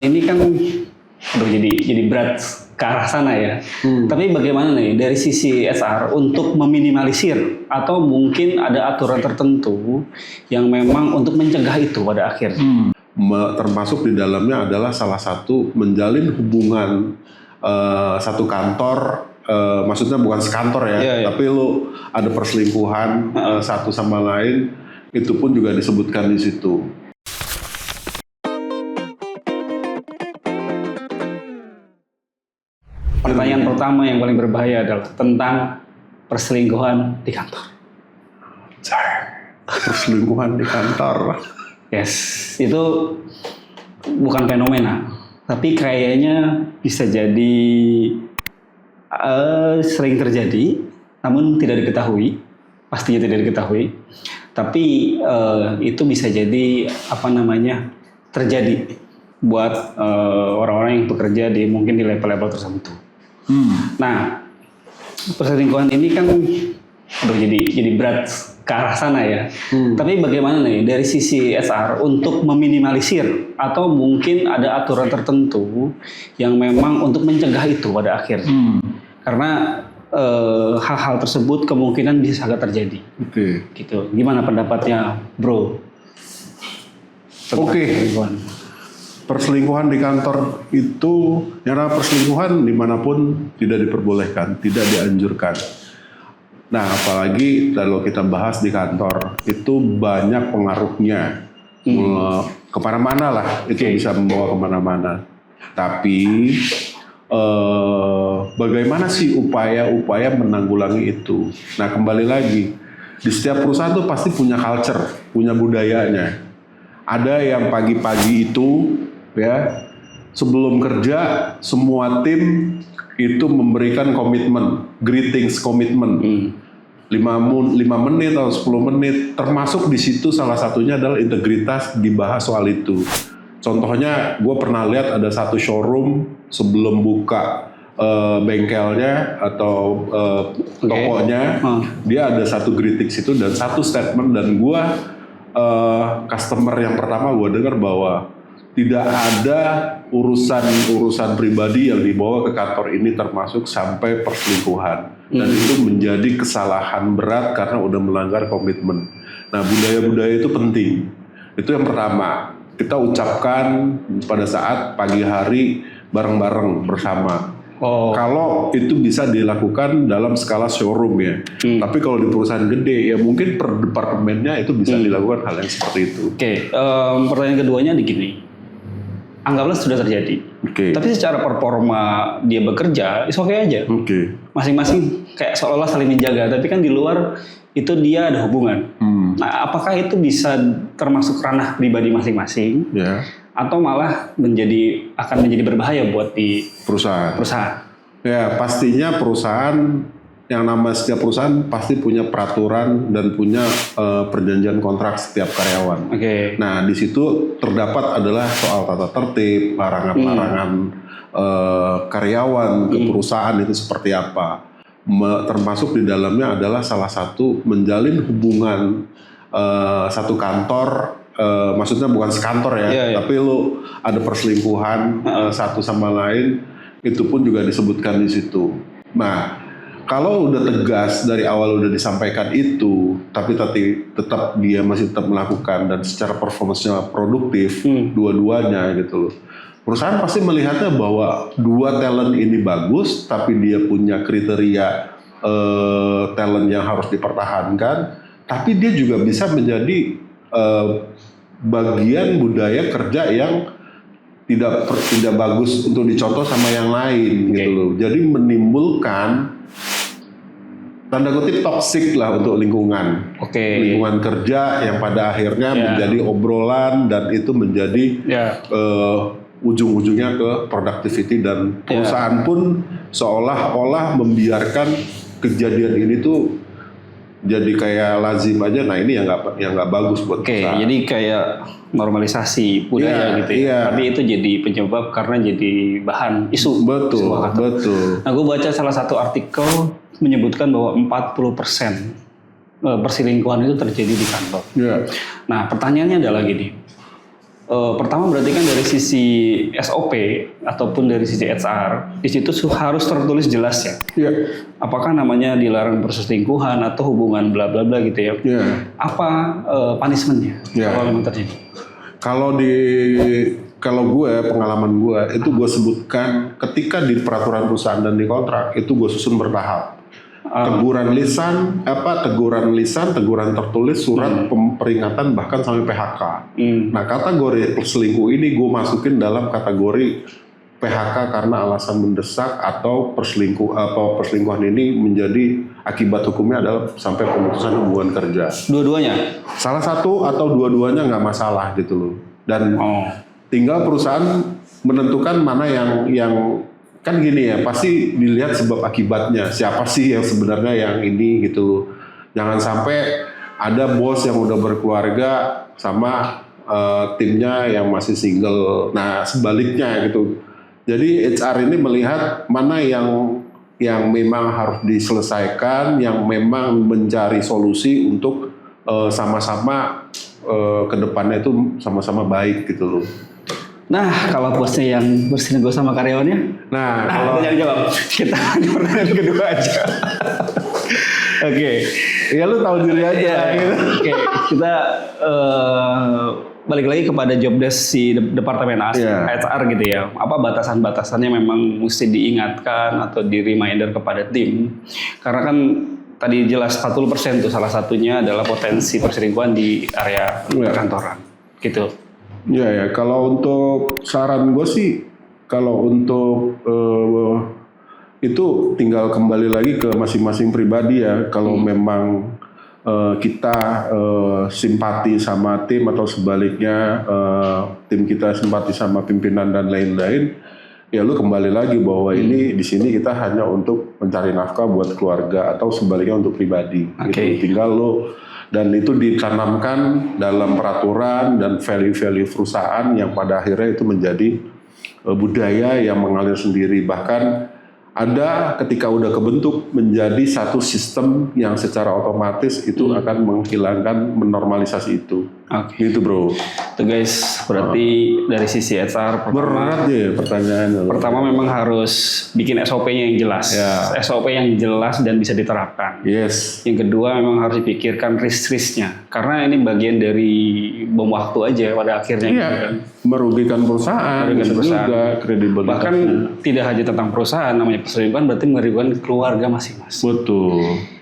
Ini kan aduh jadi berat ke arah sana ya. Tapi bagaimana nih dari sisi SR untuk meminimalisir atau mungkin ada aturan tertentu yang memang untuk mencegah itu pada akhirnya? Termasuk di dalamnya adalah salah satu menjalin hubungan satu kantor, maksudnya bukan sekantor ya, tapi lu ada perselingkuhan satu sama lain, itu pun juga disebutkan di situ. Pertanyaan pertama yang paling berbahaya adalah tentang perselingkuhan di kantor. Perselingkuhan di kantor. Yes, itu bukan fenomena, tapi kayaknya bisa jadi sering terjadi, namun tidak diketahui, pastinya tidak diketahui. Tapi itu bisa jadi terjadi buat orang-orang yang bekerja di mungkin di level-level tertentu. Nah, perselingkuhan ini kan jadi berat ke arah sana ya. Tapi bagaimana nih dari sisi SR untuk meminimalisir atau mungkin ada aturan tertentu yang memang untuk mencegah itu pada akhirnya. Karena hal-hal tersebut kemungkinan bisa agak terjadi. Gitu. Gimana pendapatnya, Bro? Perselingkuhan di kantor itu, yang namanya perselingkuhan dimanapun tidak diperbolehkan, tidak dianjurkan. Nah, apalagi kalau kita bahas di kantor, itu banyak pengaruhnya. Kemana-mana lah, itu bisa membawa kemana-mana. Tapi, bagaimana sih upaya-upaya menanggulangi itu? Nah, kembali lagi, di setiap perusahaan tuh pasti punya culture, punya budayanya. Ada yang pagi-pagi itu, ya, sebelum kerja, semua tim itu memberikan komitmen, greetings komitmen. 5 menit atau 10 menit, termasuk di situ salah satunya adalah integritas, dibahas soal itu. Contohnya, gue pernah lihat ada satu showroom sebelum buka bengkelnya atau tokonya, dia ada satu greetings itu dan satu statement, dan gue customer yang pertama gue dengar bahwa tidak ada urusan pribadi yang dibawa ke kantor ini termasuk sampai perselingkuhan. Dan itu menjadi kesalahan berat karena udah melanggar komitmen. Nah, budaya-budaya itu penting. Itu yang pertama. Kita ucapkan pada saat pagi hari bareng-bareng bersama. Kalau itu bisa dilakukan dalam skala showroom ya. Tapi kalau di perusahaan gede ya mungkin per departemennya itu bisa dilakukan hal yang seperti itu. Pertanyaan keduanya begini. Anggaplah sudah terjadi. Tapi secara performa dia bekerja, is oke aja. Masing-masing kayak seolah-olah saling menjaga, tapi kan di luar itu dia ada hubungan. Nah, apakah itu bisa termasuk ranah pribadi masing-masing? Atau malah akan menjadi berbahaya buat di perusahaan? Ya, pastinya perusahaan, yang nama setiap perusahaan pasti punya peraturan dan punya perjanjian kontrak setiap karyawan. Nah, di situ terdapat adalah soal tata tertib, larangan-larangan karyawan ke perusahaan itu seperti apa. Termasuk di dalamnya adalah salah satu menjalin hubungan satu kantor, maksudnya bukan sekantor ya, tapi lu ada perselingkuhan satu sama lain, itu pun juga disebutkan di situ. Nah, kalau udah tegas dari awal udah disampaikan itu, tapi tetap dia masih tetap melakukan dan secara performanya produktif, dua-duanya gitu loh. Perusahaan pasti melihatnya bahwa dua talent ini bagus, tapi dia punya kriteria talent yang harus dipertahankan, tapi dia juga bisa menjadi bagian budaya kerja yang tidak bagus untuk dicontoh sama yang lain gitu loh. Jadi menimbulkan tanda kutip toksik lah untuk lingkungan. Lingkungan kerja yang pada akhirnya menjadi obrolan dan itu menjadi ujung-ujungnya ke productivity, dan perusahaan pun seolah-olah membiarkan kejadian ini tuh jadi kayak lazim aja. Nah, ini yang nggak bagus buat perusahaan. Jadi kayak normalisasi budaya gitu ya. Tapi itu jadi penyebab karena jadi bahan isu. Betul. Nah, gue baca salah satu artikel menyebutkan bahwa 40% perselingkuhan itu terjadi di kantor. Nah, pertanyaannya adalah gini. pertama berarti kan dari sisi SOP ataupun dari sisi HR di situ harus tertulis jelas ya. Iya. Apakah namanya dilarang perselingkuhan atau hubungan bla bla bla gitu ya. Iya. Apa punishment-nya kalau memang terjadi? Kalau gue pengalaman gue itu gue sebutkan ketika di peraturan perusahaan dan di kontrak itu gue susun bertahap. Teguran lisan, teguran tertulis, surat peringatan bahkan sampai PHK. Nah kategori selingkuh ini gue masukin dalam kategori PHK karena alasan mendesak atau perselingkuhan ini menjadi akibat hukumnya adalah sampai pemutusan hubungan kerja. Dua-duanya? Salah satu atau dua-duanya nggak masalah gitu loh. Dan tinggal perusahaan menentukan mana yang kan gini ya, pasti dilihat sebab akibatnya. Siapa sih yang sebenarnya yang ini gitu loh. Jangan sampai ada bos yang udah berkeluarga sama timnya yang masih single. Nah sebaliknya gitu. Jadi HR ini melihat mana yang memang harus diselesaikan, yang memang mencari solusi untuk sama-sama ke depannya itu sama-sama baik gitu loh. Nah, kalau bosnya yang berselingkuh sama karyawannya? Nah kalau jangan jawab. Kita pertanyaan kedua aja. Oke. Ya lu tahu diri aja. Ya, gitu. Oke. Kita balik lagi kepada job desk si departemen HR gitu ya. Apa batasan-batasannya memang mesti diingatkan atau di reminder kepada tim? Karena kan tadi jelas 40% tuh salah satunya adalah potensi perselingkuhan di area perkantoran. Gitu. Ya, kalau untuk saran gue sih, kalau untuk itu tinggal kembali lagi ke masing-masing pribadi ya. Kalau memang kita simpati sama tim atau sebaliknya tim kita simpati sama pimpinan dan lain-lain, ya lu kembali lagi bahwa ini di sini kita hanya untuk mencari nafkah buat keluarga atau sebaliknya untuk pribadi. Gitu. Tinggal lu. Dan itu ditanamkan dalam peraturan dan value-value perusahaan yang pada akhirnya itu menjadi budaya yang mengalir sendiri. Bahkan ada ketika udah kebentuk menjadi satu sistem yang secara otomatis itu akan menghilangkan, menormalisasi itu. Gitu bro. Itu guys, berarti dari sisi HR berat ya pertanyaannya. Pertama memang harus bikin SOP-nya yang jelas. SOP yang jelas dan bisa diterapkan. Yes. Yang kedua memang harus dipikirkan risk-risknya. Karena ini bagian dari bom waktu aja pada akhirnya. Iya. Kan? Merugikan perusahaan, juga kredibilitas. Bahkan tidak hanya tentang perusahaan, namanya perselingkuhan berarti merugikan keluarga masing-masing. Betul.